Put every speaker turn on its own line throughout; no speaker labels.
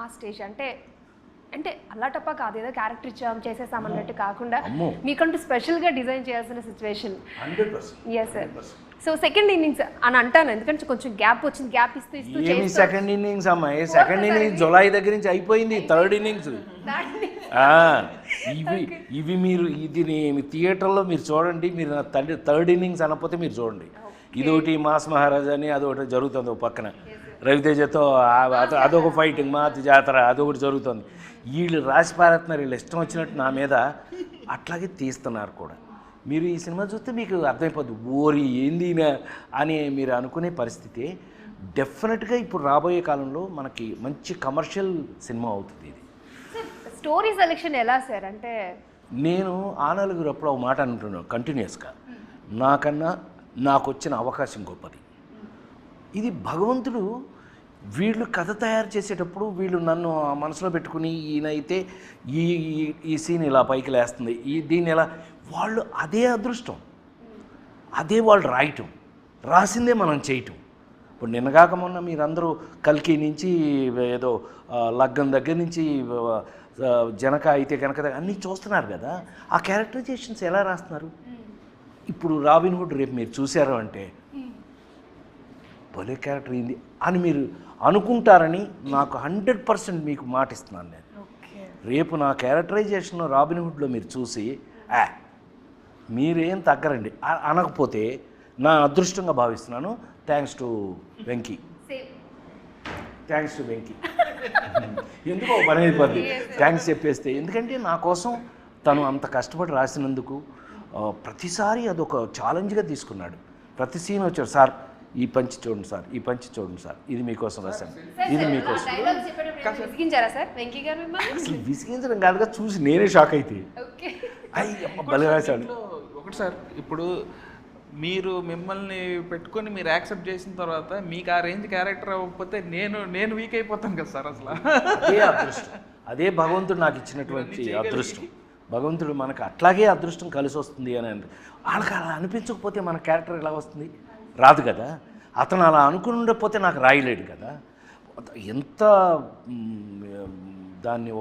ఆ స్టేజ్ అంటే అంటే అల్లాటప్ప కాదు, ఏదో క్యారెక్టర్ ఇచ్చాం చేసేసాం అన్నట్టు కాకుండా మీకంటూ స్పెషల్గా డిజైన్ చేయాల్సిన situation.
100%.
Yes sir. So second innings అని అంటాను, ఎందుకంటే కొంచెం గ్యాప్ వచ్చింది, గ్యాప్ ఇస్తూ
ఏమి సెకండ్ ఇన్నింగ్స్ అమ్మాయి, సెకండ్ ఇన్నింగ్స్ జులై దగ్గర నుంచి అయిపోయింది, థర్డ్ ఇన్నింగ్స్. ఇవి మీరు ఇది థియేటర్లో మీరు చూడండి, మీరు థర్డ్ ఇన్నింగ్స్ అనకపోతే మీరు చూడండి. ఇదొకటి మాస్ మహారాజా అని అదొకటి జరుగుతుంది ఒక పక్కన, రవితేజతో అదొక ఫైటింగ్, మాతి జాతర అదొకటి జరుగుతుంది. వీళ్ళు రాసి పారేస్తున్నారు, వీళ్ళు ఇష్టం వచ్చినట్టు నా మీద, అట్లాగే తీస్తున్నారు కూడా. మీరు ఈ సినిమా చూస్తే మీకు అర్థమైపోద్ది, ఓరి ఏంది అని మీరు అనుకునే పరిస్థితి. డెఫినెట్గా ఇప్పుడు రాబోయే కాలంలో మనకి మంచి కమర్షియల్ సినిమా అవుతుంది ఇది.
స్టోరీ సెలెక్షన్ ఎలా సార్? అంటే
నేను ఆ నలుగురు అప్పుడు ఒక మాట అంటున్నాను కంటిన్యూస్గా, నాకన్నా నాకు వచ్చిన అవకాశం గొప్పది. ఇది భగవంతుడు వీళ్ళు కథ తయారు చేసేటప్పుడు వీళ్ళు నన్ను మనసులో పెట్టుకుని ఈయనైతే ఈ ఈ సీన్ ఇలా పైకి లేస్తుంది, దీన్ని ఎలా, వాళ్ళు అదే అదృష్టం, అదే వాళ్ళు రాయటం, రాసిందే మనం చేయటం. ఇప్పుడు నిన్నగాక మొన్న మీరందరూ కల్కి నుంచి ఏదో లగ్గం దగ్గర నుంచి జనక అయితే కనుక అన్నీ చూస్తున్నారు కదా, ఆ క్యారెక్టరైజేషన్స్ ఎలా రాస్తున్నారు. ఇప్పుడు రాబిన్ హుడ్ రేపు మీరు చూశారు అంటే భలే క్యారెక్టర్ అయింది అని మీరు అనుకుంటారని నాకు 100% మీకు మాట ఇస్తున్నాను నేను. రేపు నా క్యారెక్టరైజేషన్ రాబిన్ హుడ్లో మీరు చూసి మీరేం తగ్గరండి అనకపోతే నా అదృష్టంగా భావిస్తున్నాను. Thanks to Venky, thanks to Venky. ఎందుకో పని అయిపోద్ది థ్యాంక్స్ చెప్పేస్తే, ఎందుకంటే నా కోసం తను అంత కష్టపడి రాసినందుకు ప్రతిసారి అదొక ఛాలెంజ్గా తీసుకున్నాడు. ప్రతి సీన్ వచ్చాడు, సార్ ఈ పంచి చూడండి సార్, ఈ పంచి చూడండి సార్, ఇది మీకోసం రాశాను, ఇది మీకోసం. అసలు విసిగించడం కాదుగా, చూసి నేనే షాక్ అయితే భలే రాశాడు.
ఒకటి సార్, ఇప్పుడు మీరు మిమ్మల్ని పెట్టుకొని మీరు యాక్సెప్ట్ చేసిన తర్వాత మీకు ఆ రేంజ్ క్యారెక్టర్ అవ్వకపోతే నేను వీక్ అయిపోతాను కదా సార్. అసలు
అదే అదృష్టం, అదే భగవంతుడు నాకు ఇచ్చినటువంటి అదృష్టం. భగవంతుడు మనకు అట్లాగే అదృష్టం కలిసి వస్తుంది అని వాళ్ళకి అలా అనిపించకపోతే మన క్యారెక్టర్ ఎలా వస్తుంది, రాదు కదా. అతను అలా అనుకుని ఉండకపోతే నాకు రాయలేడు కదా. ఎంత దాన్ని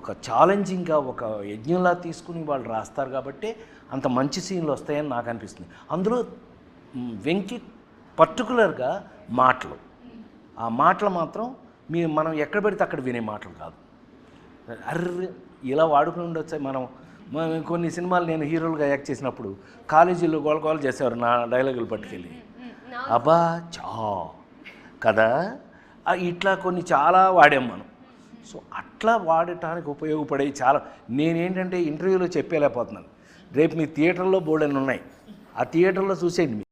ఒక ఛాలెంజింగ్గా ఒక యజ్ఞంలా తీసుకుని వాళ్ళు రాస్తారు కాబట్టి అంత మంచి సీన్లు వస్తాయని నాకు అనిపిస్తుంది. అందులో వెంకి పర్టికులర్గా మాటలు, ఆ మాటలు మాత్రం మనం ఎక్కడ పెడితే అక్కడ వినే మాటలు కాదు. అర్రే ఇలా వాడుకుని ఉండొచ్చు. మనం కొన్ని సినిమాలు నేను హీరోలుగా యాక్ట్ చేసినప్పుడు కాలేజీలో గోల చేసేవారు నా డైలాగులు పట్టుకెళ్ళి, అబ్బా చా కదా, ఇట్లా కొన్ని చాలా వాడాం మనం. సో అట్లా వాడటానికి ఉపయోగపడే చాలా నేనేంటంటే ఇంటర్వ్యూలో చెప్పేలేకపోతున్నాను. రేపు మీ థియేటర్లో బోర్డు అని ఉన్నాయి, ఆ థియేటర్లో చూసేయండి.